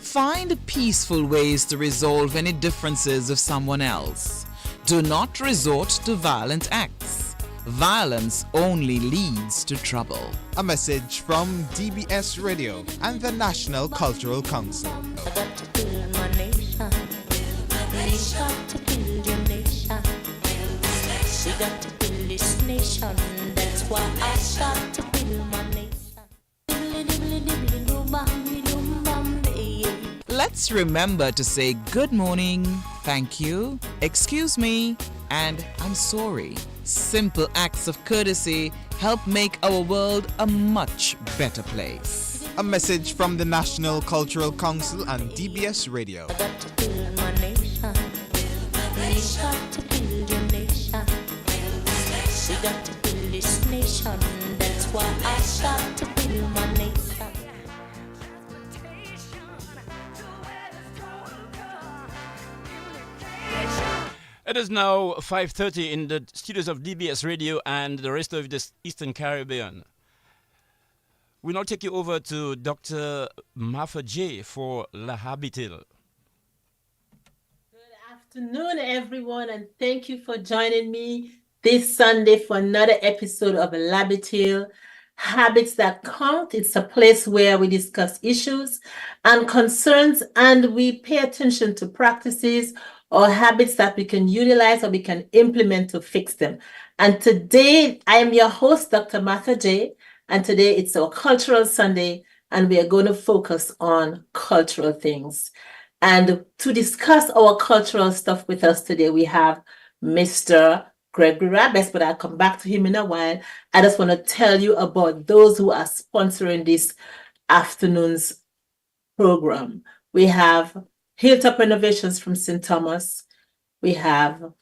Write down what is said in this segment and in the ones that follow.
Find peaceful ways to resolve any differences with someone else. Do not resort to violent acts. Violence only leads to trouble. A message from DBS Radio and the National Cultural Council. I got to build my nation. We got to build your nation. We got to build this nation. That's why I got to build my nation. Let's remember to say good morning, thank you, excuse me, and I'm sorry. Simple acts of courtesy help make our world a much better place. A message from the National Cultural Council and DBS Radio. I got to build my nation. We got to build your nation. We got to build this nation. That's why I got to build my nation. It is now 5:30 in the studios of DBS Radio and the rest of the Eastern Caribbean. We now take you over to Dr. Martha J. for La Habitille. Good afternoon, everyone, and thank you for joining me this Sunday for another episode of Labitille Habits That Count. It's a place where we discuss issues and concerns, and we pay attention to practices or habits that we can utilize or we can implement to fix them. And today, I am your host, Dr. Martha J. And today it's our Cultural Sunday, and we are going to focus on cultural things. And to discuss our cultural stuff with us today, we have Mr. Gregory Rabes, but I'll come back to him in a while. I just want to tell you about those who are sponsoring this afternoon's program. We have Hilltop Renovations from St. Thomas. We have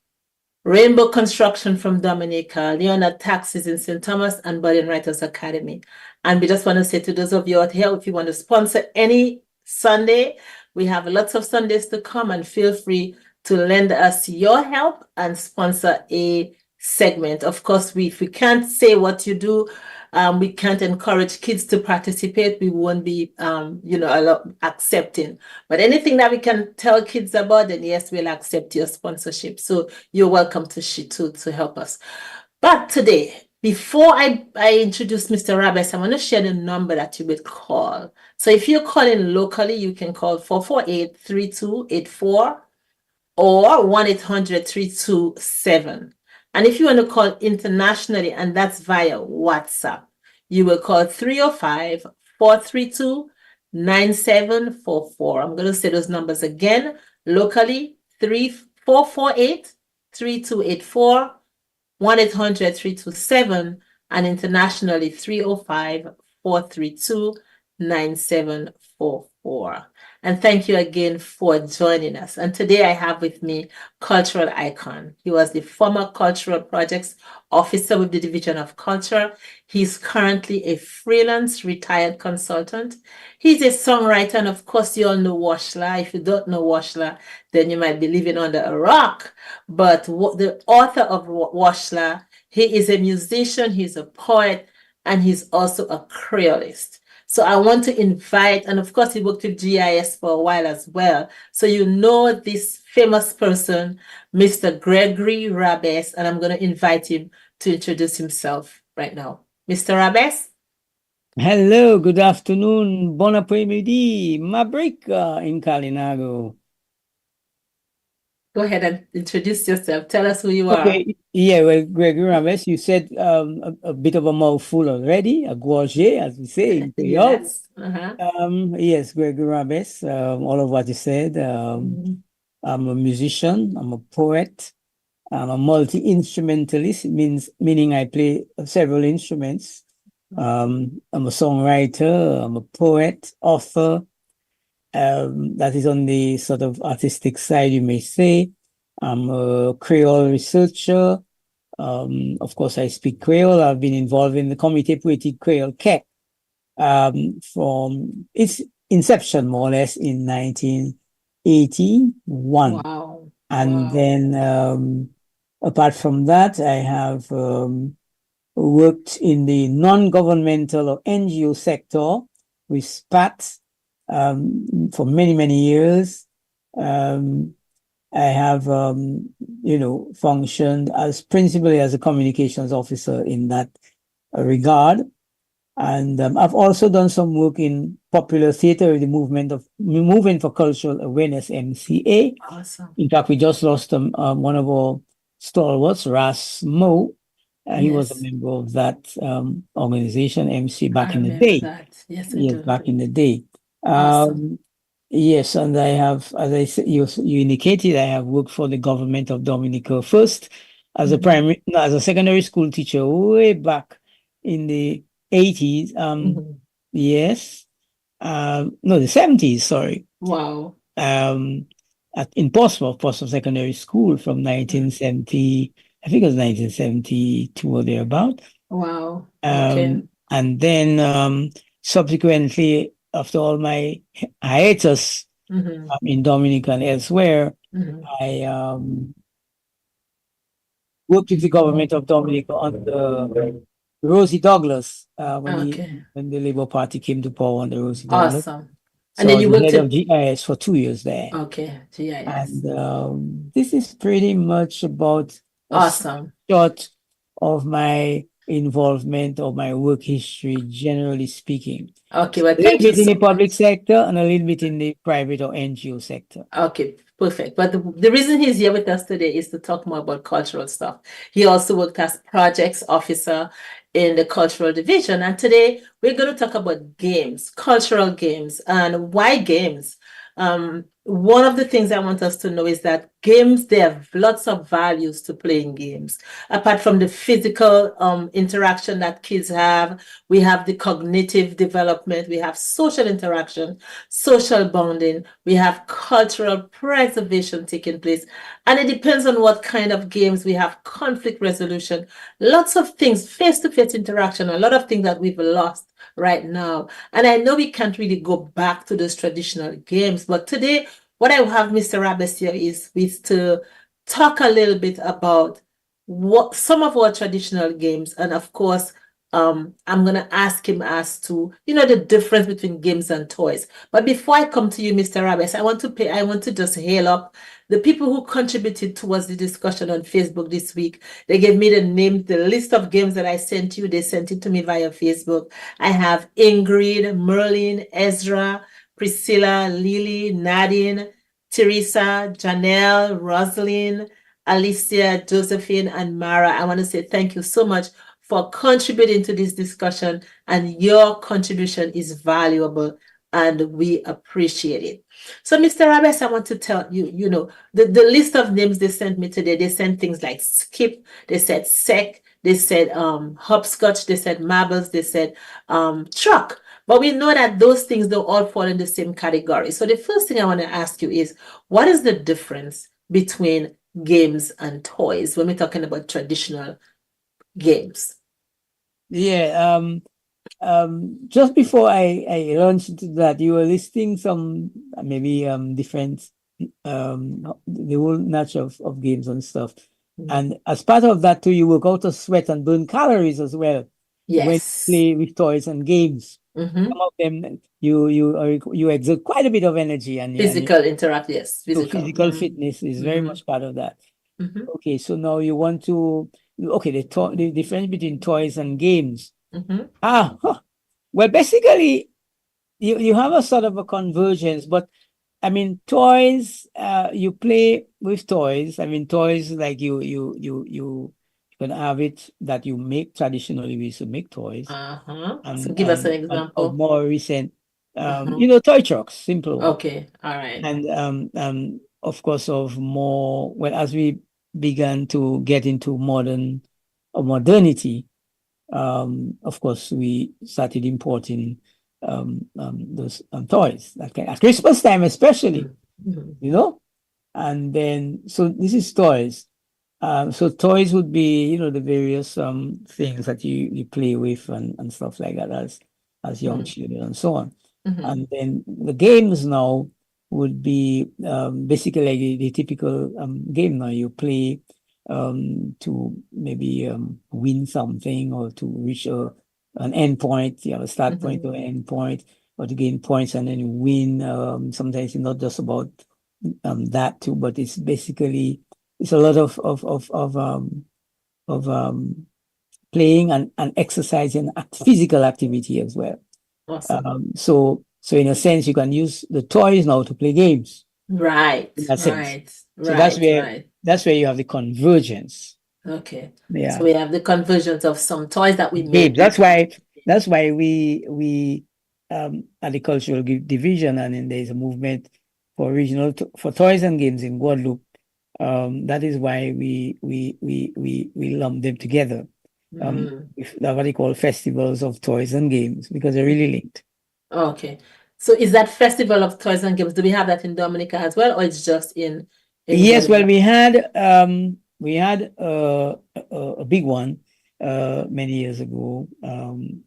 Rainbow Construction from Dominica, Leonard Taxis in St. Thomas, and Budding Writers Academy. And we just want to say to those of you out here, if you want to sponsor any Sunday, we have lots of Sundays to come, and feel free to lend us your help and sponsor a segment. Of course, if we can't say what you do, we can't encourage kids to participate. We won't be, accepting. But anything that we can tell kids about, then yes, we'll accept your sponsorship. So you're welcome to help us. But today, before I introduce Mr. Rabes, I want to share the number that you will call. So if you're calling locally, you can call 448-3284 or 1-800-327. And if you want to call internationally, and that's via WhatsApp, you will call 305-432-9744. I'm going to say those numbers again. Locally, 448-3284, 1-800-327, and internationally, 305-432-9744. And thank you again for joining us. And today I have with me cultural icon. He was the former cultural projects officer with the Division of Culture. He's currently a freelance retired consultant. He's a songwriter, and of course you all know Washla. If you don't know Washla, then you might be living under a rock. But the author of Washla, he is a musician, he's a poet, and he's also a Creolist. So I want to invite, and of course he worked with GIS for a while as well. So you know this famous person, Mr. Gregory Rabes, and I'm going to invite him to introduce himself right now. Mr. Rabes? Hello, good afternoon, bon après-midi, Mabrika in Kalinago. Go ahead and introduce yourself. Tell us who you are. Okay, yeah, well, Gregory Rabes, you said a bit of a mouthful already, a gorgé, as we say in Creole. Yes. Yes, Gregory Rabes, all of what you said. I'm a musician, I'm a poet, I'm a multi-instrumentalist, meaning I play several instruments. I'm a songwriter, I'm a poet, author. That is on the sort of artistic side, you may say. I'm a Creole researcher. Of course, I speak Creole. I've been involved in the Comité Poétique Creole CAC from its inception, more or less, in 1981. Wow. And then, apart from that, I have worked in the non-governmental or NGO sector with SPAT, for many, many years. I have, functioned as principally as a communications officer in that regard. And I've also done some work in popular theater, the Movement for Cultural Awareness, MCA. Awesome. In fact, we just lost one of our stalwarts, Ras Mo. He was a Yes. member of that organization, MC, back I in the remember day. that. Yes, I Yes, do. back in the day. Awesome. Yes, and I have, as I said, you indicated, I have worked for the government of Dominica first as a as a secondary school teacher way back in the 80s. Yes, no, the 70s, sorry. Wow. In Portsmouth Secondary School from 1970, I think it was 1972 or thereabout. Wow. Okay. And then subsequently, after all my hiatus in Dominica and elsewhere, I worked with the government of Dominica under Rosie Douglas when the Labour Party came to power under Rosie Douglas. Awesome. So And then I you was worked head of GIS for 2 years there. Okay, GIS. And this is pretty much about Awesome. short of my involvement or my work history, generally speaking. Okay, well, A little thank you bit in so the public much. sector and a little bit in the private or NGO sector. Okay, perfect. But the reason he's here with us today is to talk more about cultural stuff. He also worked as projects officer in the cultural division. And today we're going to talk about games, cultural games, and why games. One of the things I want us to know is that games, there are lots of values to playing games. Apart from the physical interaction that kids have, we have the cognitive development, we have social interaction, social bonding, we have cultural preservation taking place. And it depends on what kind of games we have, conflict resolution, lots of things, face-to-face interaction, a lot of things that we've lost right now. And I know we can't really go back to those traditional games, but today, what I have Mr. Rabes here is to talk a little bit about what some of our traditional games, and of course, I'm gonna ask him as to the difference between games and toys. But before I come to you, Mr. Rabes, I want to just hail up the people who contributed towards the discussion on Facebook this week. They gave me the list of games that I sent you. They sent it to me via Facebook. I have Ingrid, Merlin, Ezra, Priscilla, Lily, Nadine, Teresa, Janelle, Rosalind, Alicia, Josephine, and Mara. I want to say thank you so much for contributing to this discussion, and your contribution is valuable and we appreciate it. So, Mr. Rabes, I want to tell you, the list of names they sent me today, they sent things like skip, they said sec, they said hopscotch, they said marbles, they said truck. But we know that those things don't all fall in the same category. So the first thing I want to ask you is, what is the difference between games and toys when we're talking about traditional games? Yeah, just before I launched into that, you were listing some maybe different the whole nature of games and stuff. And as part of that too, you work out a sweat and burn calories as well. Yes. When you play with toys and games. Some of them you exert quite a bit of energy and physical interact, yes. So physical fitness is very much part of that. Okay, so now you want to the difference between toys and games. Well, basically you have a sort of a convergence, but I mean toys, you play with toys. I mean toys like you can have it that you make traditionally. We used to make toys. So give us an example of more recent toy trucks, simple one. Okay, all right. And of course of more, well, as we began to get into modernity, of course we started importing those toys at Christmas time especially. And then so this is toys. So toys would be the various things that you play with and stuff like that as young children and so on. And then the games now would be basically like the typical game. Now you play to maybe win something or to reach an end point. You have a start point or an end point. or to gain points and then you win. Sometimes it's not just about that too, but it's basically it's a lot of playing and exercising physical activity as well. Awesome. So in a sense, you can use the toys now to play games. Right, In that sense. right, So right. that's where you have the convergence. Okay. Yeah. So we have the conversions of some toys that we Games. made. That's why we at the cultural division, and then there's a movement for regional for toys and games in Guadeloupe. That is why we lump them together. With what they call festivals of toys and games, because they're really linked. Okay. So is that Festival of Toys and Games, do we have that in Dominica as well, or it's just in Yes, well, Guadeloupe? we had a big one many years ago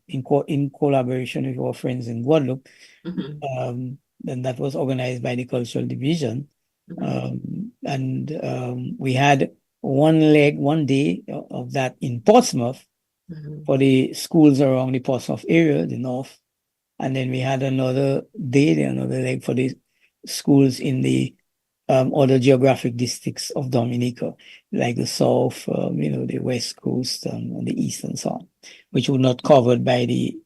in collaboration with our friends in Guadeloupe. And that was organized by the cultural division. And we had one day of that in Portsmouth for the schools around the Portsmouth area, the north. And then we had another leg for the schools in the other geographic districts of Dominica, like the south, the west coast and the east and so on, which were not covered by the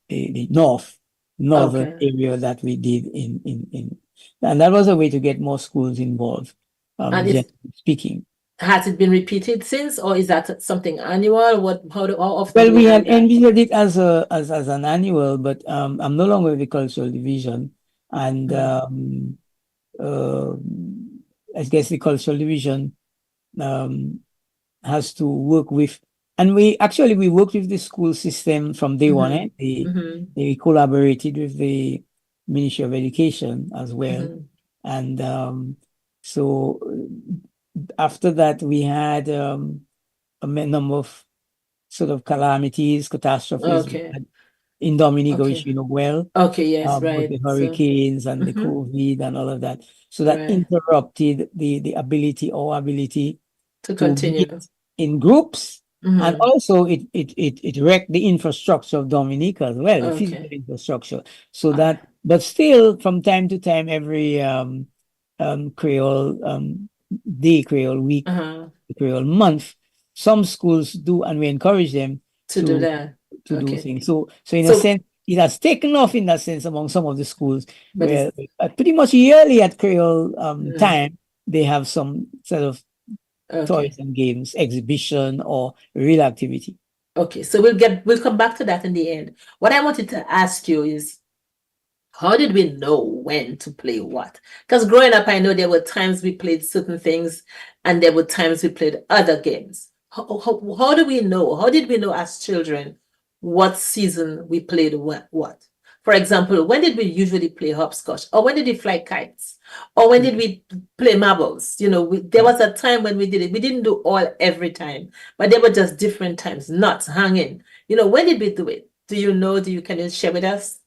northern area that we did in. And that was a way to get more schools involved, generally speaking. Has it been repeated since, or is that something annual? How often? Well, we had envisioned it as an annual, but I'm no longer with the cultural division, and I guess the cultural division has to work with, and we worked with the school system from day one. They collaborated with the Ministry of Education as well, and so after that we had a number of sort of calamities, catastrophes in Dominica, which you know well. Okay, yes, with the hurricanes and the COVID and all of that. So that interrupted our ability to continue meet in groups, and also it wrecked the infrastructure of Dominica as well, the physical infrastructure. So that, but still, from time to time, every Creole Day, Creole Week, Creole Month, some schools do, and we encourage them to do that, to do things. So in a sense, it has taken off in that sense among some of the schools, where pretty much yearly at Creole time, they have some sort of toys and games exhibition or real activity. Okay, so we'll come back to that in the end. What I wanted to ask you is, how did we know when to play what? Because growing up, I know there were times we played certain things and there were times we played other games. How do we know? How did we know as children what season we played what? For example, when did we usually play hopscotch? Or when did we fly kites? Or when did we play marbles? There was a time when we did it. We didn't do all every time, but there were just different times, knots hanging. When did we do it? Do you know? Can you share with us?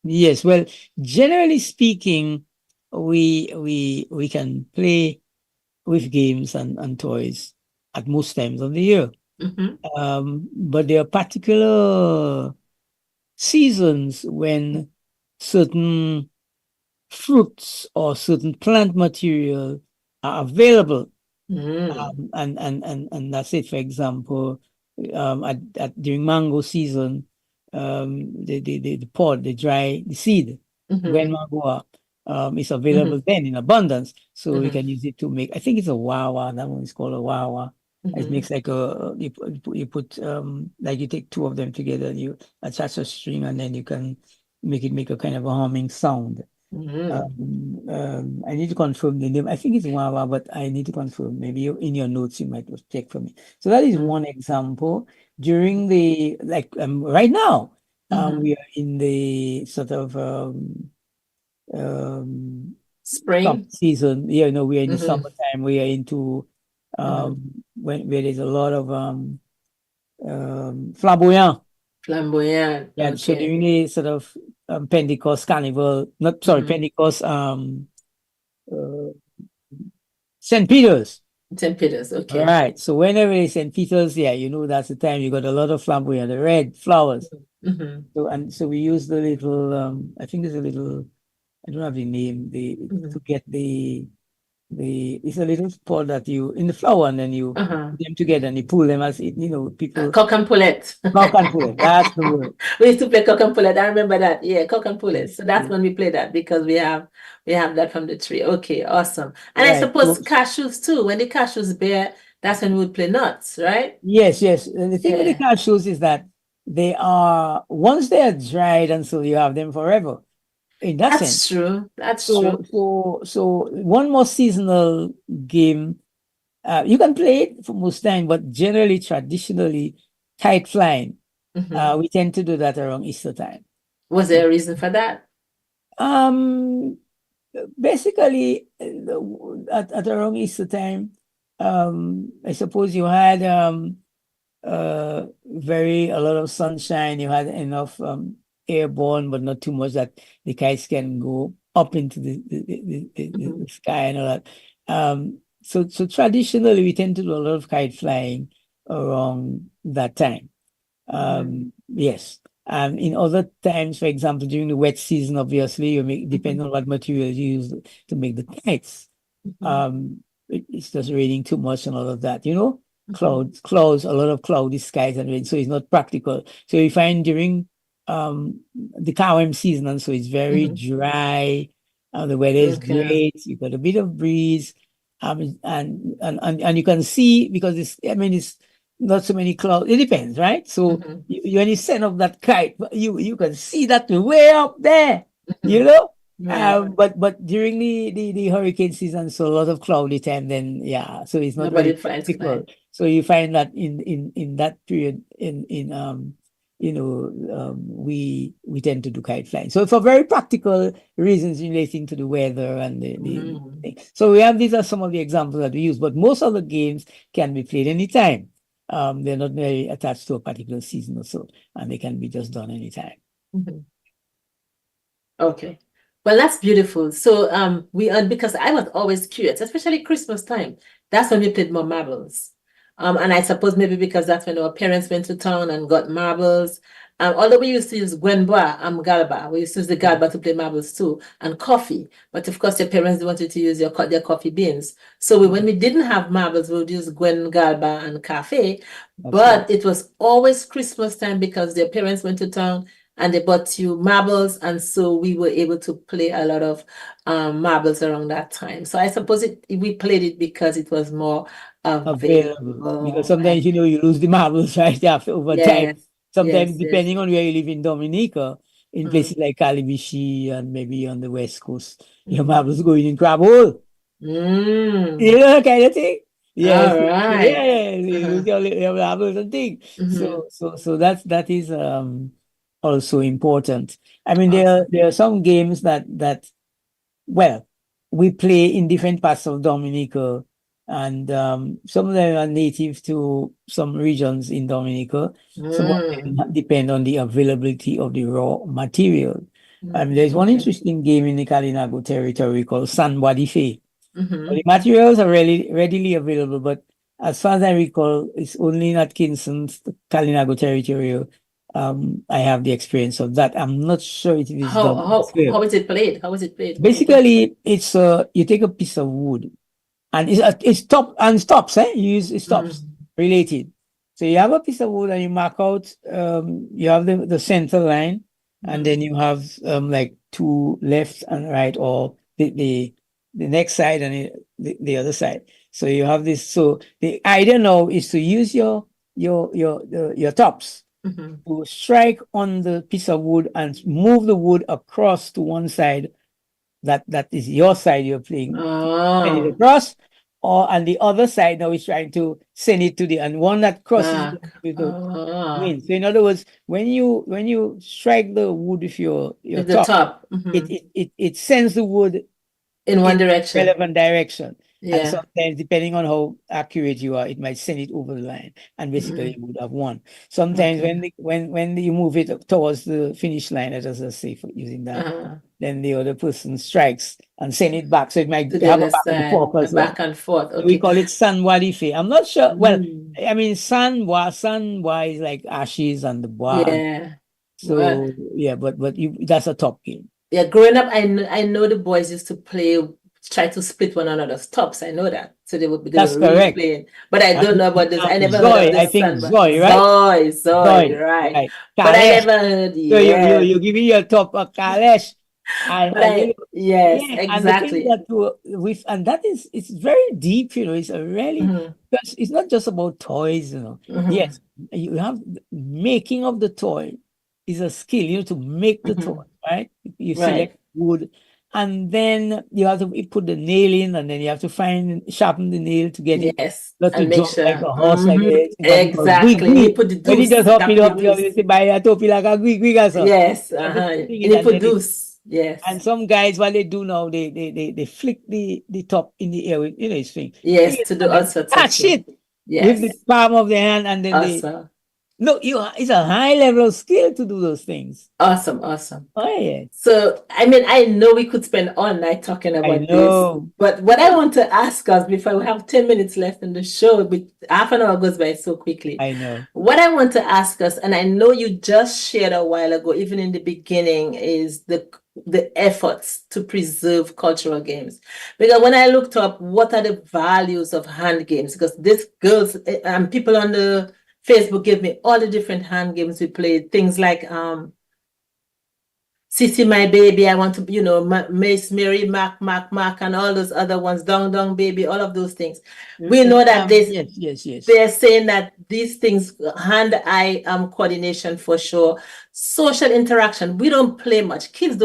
Yes, well, generally speaking, we can play with games and toys at most times of the year. But there are particular seasons when certain fruits or certain plant material are available. And that's it. For example, during mango season, the seed, when mango is available then in abundance, so we can use it to make, I think it's a wawa. That one is called a wawa. It makes like you put like you take two of them together and you attach a string, and then you can make a kind of a humming sound. I need to confirm the name. I think it's wawa, but I need to confirm. Maybe in your notes you might check for me. So that is one example. During the right now, we are in the sort of spring season. We are in the summertime. We are into where there's a lot of flamboyant. Yeah. So during the sort of Pentecost carnival, Pentecost, St. Peter's. St. Peter's, okay. All right. So whenever it's St. Peter's, that's the time you got a lot of flamboyant, the red flowers. Mhm. So we use the little, I think there's a little, I don't have the name, Mhm. to get it's a little pod that you, in the flower, and then you Uh-huh. put them together and you pull them as, people, Cock and pullet. cock and pull it. That's the word. We used to play cock and pullet. I remember that. Yeah, cock and pullet. Yes, So that's yes. when we play that because we have that from the tree. Okay, awesome. And I Right. suppose So, cashews too. When the cashews bear, that's when we would play nuts, right? yes, yes. And the thing with the Yeah. cashews is that they are, once they are dried, and so you have them forever, in that sense. That's true. That's So, true. so one more seasonal game, you can play it for most time, but generally, traditionally, kite flying, Mhm. we tend to do that around Easter time. Was there a reason for that? Basically, at around Easter time, I suppose you had a lot of sunshine. You had enough airborne, but not too much that the kites can go up into the sky and all that. So traditionally, we tend to do a lot of kite flying around that time. Yes. In other times, for example, during the wet season, obviously, depending on what material you use to make the kites. It's just raining too much and all of that, clouds, a lot of cloudy skies and rain, so it's not practical. So you find during the Kawem season, and so it's very dry, the weather is Okay. great, you got a bit of breeze, and you can see, because it's not so many clouds. It depends, right? So when you send up that kite, you can see that way up there, Yeah. but during the hurricane season, so a lot of cloudy time, then so it's not Nobody really flies practical. kite. So you find that in that period, we tend to do kite flying. So for very practical reasons relating to the weather and the thing. So these are some of the examples that we use, but most of the games can be played anytime. They're not very attached to a particular season or so, and they can be just done anytime. Okay. Well, that's beautiful. So because I was always curious, especially Christmas time. That's when we played more marbles. And I suppose maybe because that's when our parents went to town and got marbles. Although we used to use Gwenbois and Galba, we used to use the Galba to play marbles too, and coffee. But of course, your parents wanted to use their coffee beans. So when we didn't have marbles, we would use Gwen, Galba, and Cafe. But it was always Christmas time because their parents went to town and they bought you marbles, and so we were able to play a lot of marbles around that time. So I suppose we played it because it was more available. Because sometimes you lose the marbles right after over time. Yes, Sometimes yes, depending on where you live in Dominica, in places like Calibishi and maybe on the West Coast, your marbles going in crab hole. Kind of thing. Yes. All right. Yeah, you lose your marbles and things. So that is also important. I mean, there are some games that well, we play in different parts of Dominica, and some of them are native to some regions in Dominica. Some of them depend on the availability of the raw material. There's one interesting game in the Kalinago territory called San Wadife. The materials are readily available, but as far as I recall, it's only in Atkinson's Kalinago territory. I have the experience of that. I'm not sure it is done. How is it played? How is it played? Basically, it's you take a piece of wood, and it's top and stops. You use stops related. So you have a piece of wood, and you mark out. You have the center line, and then you have like two left and right, or the next side and the other side. So you have this. So the idea now is to use your tops to strike on the piece of wood and move the wood across to one side. That is your side you're playing. Send it across, or on the other side now is trying to send it to and one that crosses with the wind. So in other words, when you strike the wood with your top, it sends the wood in one direction, relevant direction. And sometimes, depending on how accurate you are, it might send it over the line, and basically you would have won. Sometimes when you move it towards the finish line, let us say for using that, then the other person strikes and send it back. So it might have a back and forth. Okay. We call it San Wadife. I'm not sure. Well, I mean, San Wa is like ashes and the bois. So yeah, but that's a top game. Yeah, growing up, I know the boys used to try to split one another's tops. I know that. So they That's were really correct. playing. But I don't know about this. I never heard Zoe, of I the think sun. Zoe, right? Zoe, right. Right. But I Kalesh. never heard, So you give me your top Kalesh. And yes, yeah, and the thing exactly. that and that is, it's very deep, it's a really, Mhm, because it's not just about toys, mhm, Yes, you have making of the toy is a skill, to make the toy, right? You Right. select wood, and then you have to put the nail in, and then you have to sharpen the nail to get it Yes. not to And make jump like sure. a horse, like Mhm, what we call exactly. And you put the when it deuce. just hop That it put up, deuce. you say, buy a topi like a gwig also. Yes. You have to And fling you it, put then deuce. Yes. and some guys, what they do now, they flick the top in the air with, it's thing. Yes, Flick it to do and all then sorts of catch things. it with the Yes. palm of the hand, and then Awesome. no, it's a high level of skill to do those things. Awesome. Awesome. Oh yeah. So, I mean, I know we could spend all night talking I about this, know. but what I want to ask us before we have 10 minutes left in the show, but half an hour goes by so quickly. I know. What I want to ask us, and I know you just shared a while ago, even in the beginning, is the efforts to preserve cultural games. Because when I looked up what are the values of hand games, because these girls and people on the Facebook give me all the different hand games we played, things like Sissy My Baby, I want to, Miss Mary, Mac, and all those other ones, Dong Dong Baby, all of those things. We know that yes. they're saying that these things, hand-eye coordination for sure, social interaction. We don't play much. Kids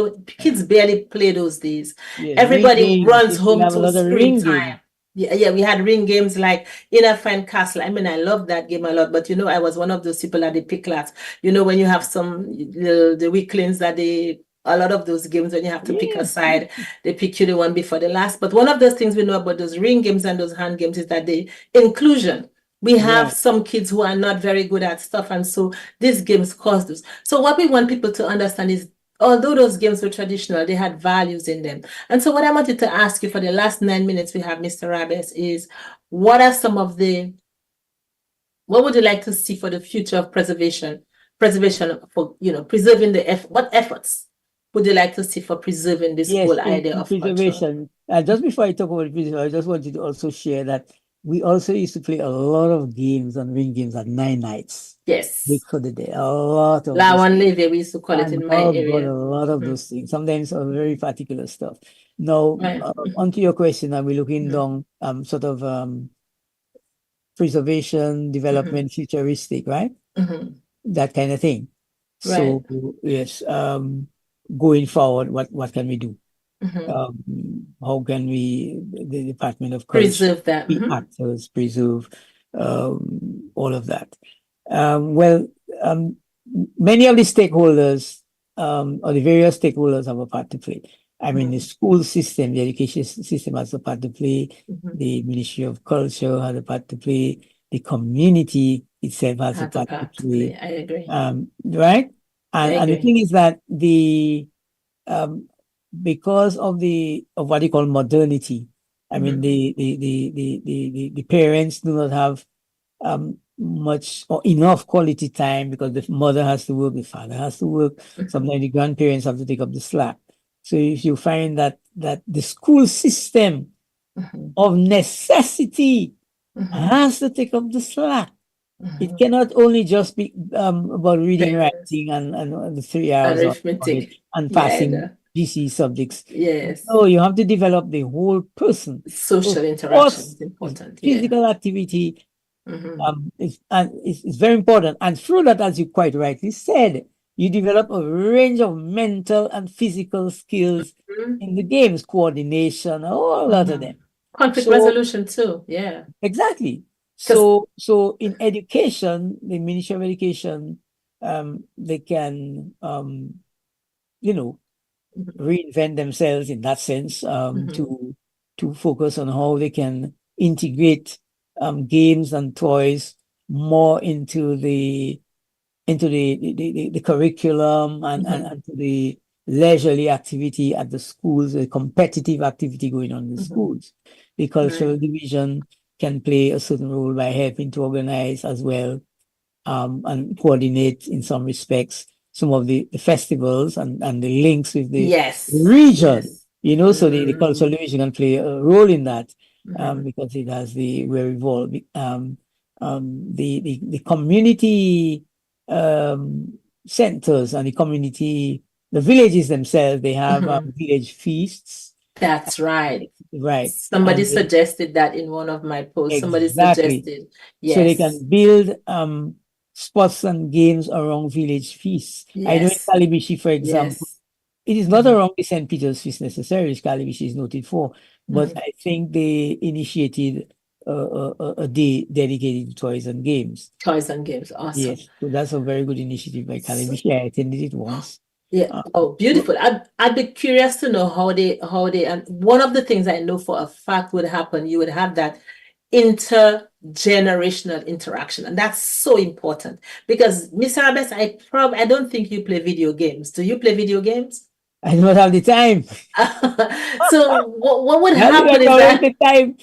barely play those days. Yes, Everybody runs we home have a to lot of screen ring time. games. Yeah, we had ring games like Inner Fine Castle. I mean, I love that game a lot, but I was one of those people that they pick class. When you have the weaklings that a lot of those games, when you have to pick a side, they pick you the one before the last. But one of those things we know about those ring games and those hand games is that the inclusion. We have some kids who are not very good at stuff, and so these games cause this. So what we want people to understand is, although those games were traditional, they had values in them. And so what I wanted to ask you for the last 9 minutes we have, Mr. Rabes, is what are some of what would you like to see for the future of preservation for, preserving what efforts would you like to see for preserving this whole idea of preservation? Just before I talk about preservation, I just wanted to also share that we also used to play a lot of games on ring games at 9 nights. Yes. Week for the day. A lot of La One Levy, we used to call it in my area. A lot of those things. Sometimes very particular stuff. Now, onto your question, are we looking down sort of preservation, development, futuristic, right? That kind of thing. So yes, going forward, what can we do? How can the Department of Culture, preserve that? Be actors, preserve all of that? Well, many of the stakeholders or the various stakeholders have a part to play. I mean, the school system, the education system has a part to play. The Ministry of Culture has a part to play. The community itself has a part to play. I agree. Right? And the thing is that because of what you call modernity, I mean, the parents do not have much or enough quality time because the mother has to work, the father has to work. Sometimes the grandparents have to take up the slack. So if you find that the school system of necessity has to take up the slack, it cannot only just be about reading, writing, and the 3 hours arithmetic and passing GC subjects. Yes. So you have to develop the whole person. Social interaction is important. Physical activity is very important. And through that, as you quite rightly said, you develop a range of mental and physical skills in the games, coordination, a whole lot of them. Conflict resolution too. Yeah. Exactly. So in education, the Ministry of Education, they can, reinvent themselves in that sense, to focus on how they can integrate games and toys more into the curriculum and to the leisurely activity at the schools, the competitive activity going on in the schools. The cultural division can play a certain role by helping to organize as well and coordinate in some respects. some of the festivals and the links with the Yes. region. Yes. You know, so the Mhm. cultural division can play a role in that, Mhm. because it has we're involved. The community centers and the villages themselves, they have Mhm. village feasts, That's right. right? Somebody And suggested that in one of my posts. Somebody exactly, suggested, so they yes, can build sports and games around village feasts. I know in yes, Kalibishi, for example, yes. it is not Mhm. around the St. Peter's Feast necessarily, Kalibishi is noted for, but Mhm. I think they initiated a day dedicated to toys and games. Toys and games, awesome. Yes, so that's a very good initiative by So, Kalibishi. I attended it once. yeah. Oh, So beautiful. I'd be curious to know and one of the things I know for a fact would happen, you would have that intergenerational interaction. And that's so important because Miss Arabes, I don't think you play video games. Do you play video games? I don't have the time. So what would Not happen even is always that the time.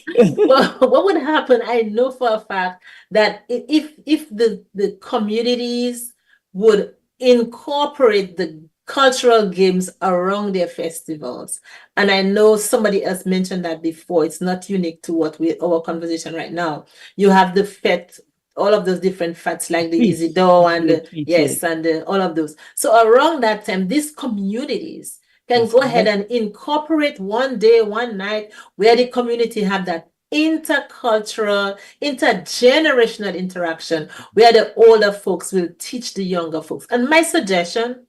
well, what would happen, I know for a fact that if the communities would incorporate the cultural games around their festivals, and I know somebody else mentioned that before, it's not unique to our conversation right now. You have the fete, all of those different fats like the Feast, Isidore and village the feast, yes, and all of those. So around that time, these communities can that's go ahead correct. and incorporate one day, one night where the community have that intercultural, intergenerational interaction where the older folks will teach the younger folks. And my suggestion,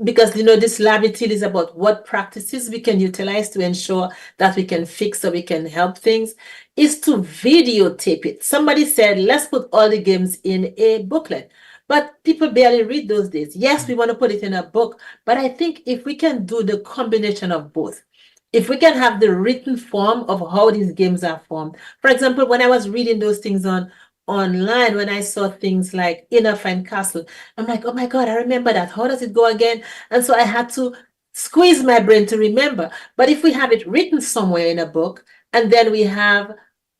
because this labitil is about what practices we can utilize to ensure that we can fix or we can help things, is to videotape it. Somebody said, let's put all the games in a booklet. But people barely read those days. Yes, we want to put it in a book, but I think if we can do the combination of both, if we can have the written form of how these games are formed. For example, when I was reading those things online, when I saw things like Inner Fine Castle, I'm like, oh my God, I remember that. How does it go again? And so I had to squeeze my brain to remember. But if we have it written somewhere in a book, and then we have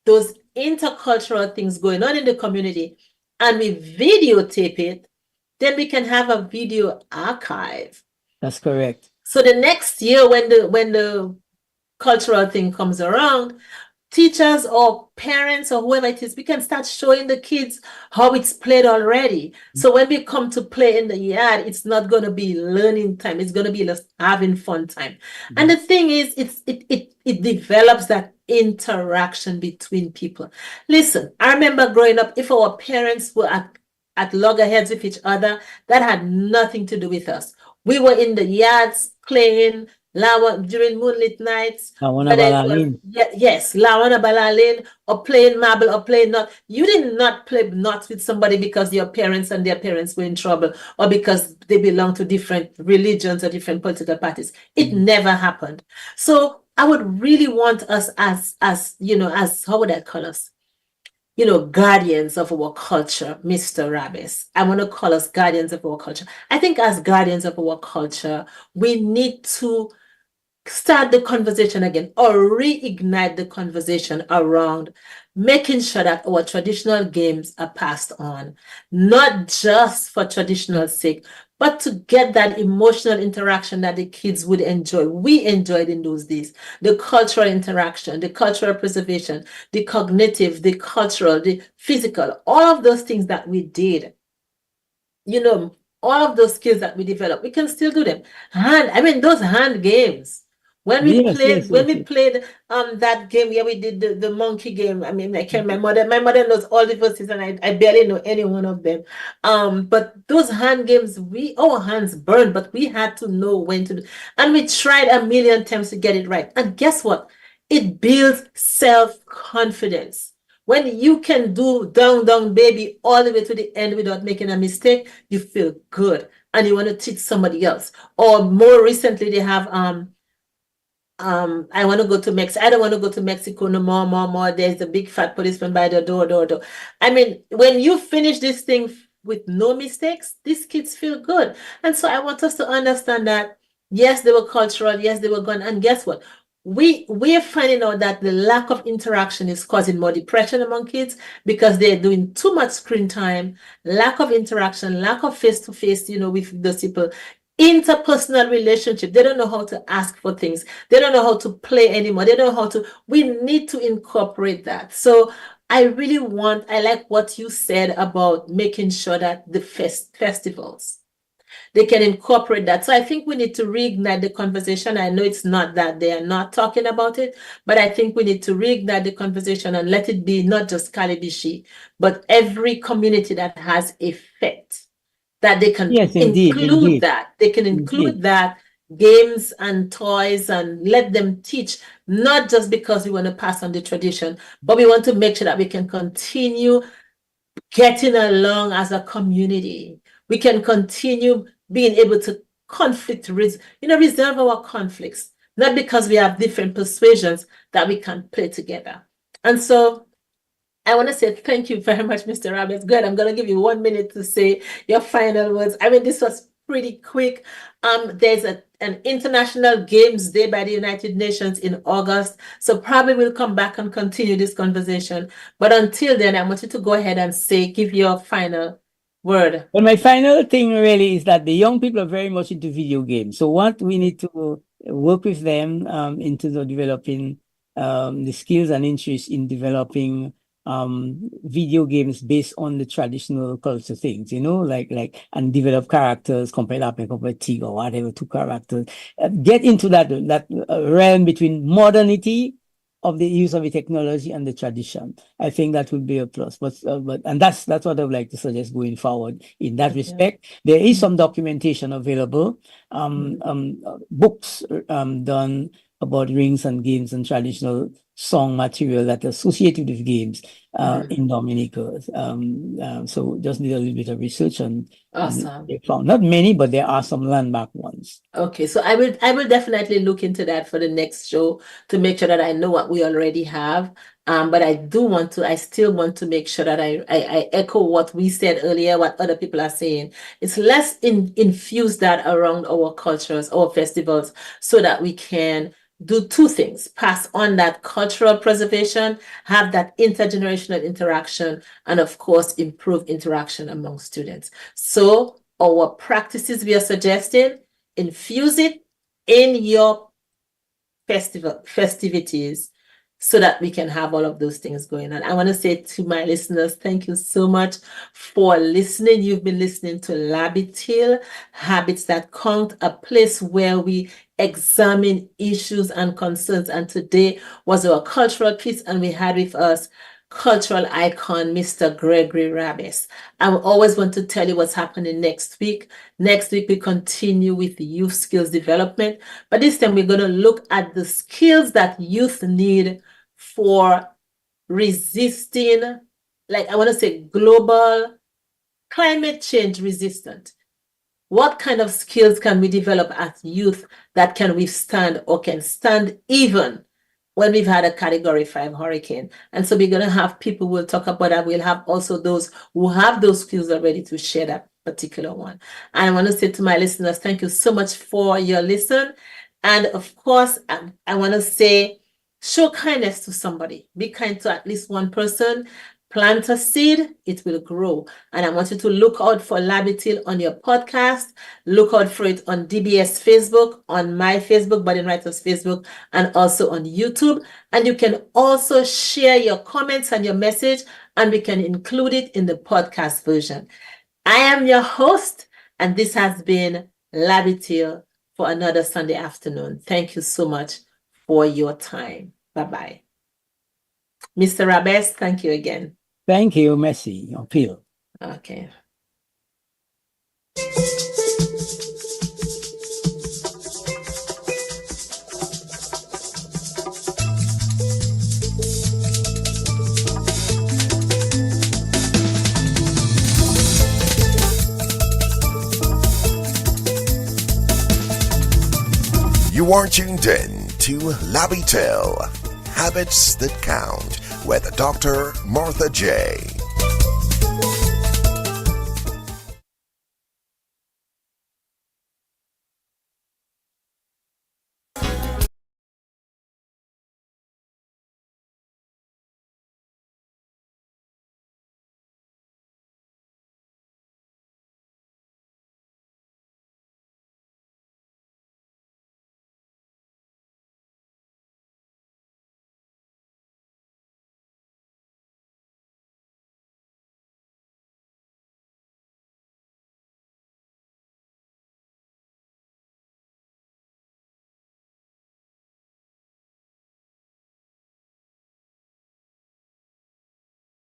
those intercultural things going on in the community, and we videotape it, then we can have a video archive. That's correct. So the next year, when the cultural thing comes around, teachers or parents or whoever it is, we can start showing the kids how it's played already. So when we come to play in the yard, it's not going to be learning time. It's going to be just having fun time. And the thing is, it develops that interaction between people. Listen, I remember growing up, if our parents were at loggerheads with each other, that had nothing to do with us. We were in the yards playing during moonlit nights, Lawana whether it was Balalin. yes, Lawana Balalin, or playing marble or playing not. You did not play knots with somebody because your parents and their parents were in trouble or because they belong to different religions or different political parties. It never happened. So I would really want us as how would I call us? Guardians of our culture, Mr. Rabis. I want to call us guardians of our culture. I think as guardians of our culture, we need to start the conversation again or reignite the conversation around making sure that our traditional games are passed on, not just for traditional sake, but to get that emotional interaction that the kids would enjoy. We enjoyed in those days. The cultural interaction, the cultural preservation, the cognitive, the cultural, the physical, all of those things that we did, all of those skills that we developed, we can still do them. Those hand games. When we Yes, played, yes. that game where we did the monkey game. I can't my mother knows all the verses and I barely know any one of them. But those hand games, our hands burned, but we had to know when to do, and we tried a million times to get it right. And guess what? It builds self-confidence. When you can do down, down, baby, all the way to the end without making a mistake, you feel good and you want to teach somebody else. Or more recently, they have I want to go to Mexico. I don't want to go to Mexico no more. There's a big fat policeman by the door. When you finish this thing with no mistakes, these kids feel good. And so I want us to understand that, yes, they were cultural. Yes, they were gone. And guess what? we're finding out that the lack of interaction is causing more depression among kids because they're doing too much screen time, lack of interaction, lack of face-to-face, with those people. Interpersonal relationship, they don't know how to ask for things. They don't know how to play anymore. They don't know how to, we need to incorporate that. So I like what you said about making sure that the festivals, they can incorporate that. So I think we need to reignite the conversation. I know it's not that they are not talking about it, but I think we need to reignite the conversation and let it be not just Calibishi, but every community that has a FET, that they can include that. They can include that, games and toys, and let them teach, not just because we want to pass on the tradition, but we want to make sure that we can continue getting along as a community. We can continue being able to resolve our conflicts, not because we have different persuasions that we can play together. And so I want to say thank you very much, Mr. Roberts. Good. I'm going to give you 1 minute to say your final words. I mean, this was pretty quick. There's an International Games Day by the United Nations in August. So probably we'll come back and continue this conversation. But until then, I want you to go ahead and give your final word. Well, my final thing really is that the young people are very much into video games. So what we need to work with them into developing the skills and interest in developing video games based on the traditional culture things, and develop characters, compare Tig or whatever, 2 characters. Get into that realm between modernity of the use of the technology and the tradition. I think that would be a plus. But that's what I would like to suggest going forward in that respect. There is some documentation available, books done about rings and games and traditional song material that are associated with games in Dominica. So just need a little bit of research and they found not many, but there are some landmark ones. Okay, so I will definitely look into that for the next show to make sure that I know what we already have. But I still want to make sure that I echo what we said earlier, what other people are saying. It's let's infuse that around our cultures, our festivals, so that we can do 2 things: pass on that cultural preservation, have that intergenerational interaction, and of course, improve interaction among students. So our practices we are suggesting, infuse it in your festivities so that we can have all of those things going on. I want to say to my listeners, thank you so much for listening. You've been listening to Labitil, Habits That Count, a place where we examine issues and concerns. And today was our cultural piece, and we had with us cultural icon, Mr. Gregory Rabes. I always want to tell you what's happening next week. Next week, we continue with youth skills development, but this time we're going to look at the skills that youth need for resisting, I want to say global climate change resistant. What kind of skills can we develop as youth that can withstand or can stand even when we've had a Category 5 hurricane? And so we're going to have people who will talk about that. We'll have also those who have those skills already to share that particular one. And I want to say to my listeners, thank you so much for your listen. And of course, I want to say, show kindness to somebody. Be kind to at least one person. Plant a seed, it will grow. And I want you to look out for Labitil on your podcast. Look out for it on DBS Facebook, on my Facebook, Budding Writers Facebook, and also on YouTube. And you can also share your comments and your message, and we can include it in the podcast version. I am your host, and this has been Labitil for another Sunday afternoon. Thank you so much for your time. Bye-bye. Mr. Rabes, thank you again. Thank you, Messi. Appeal. Okay. You are tuned in to Labitil, Habits That Count, with Dr. Martha J.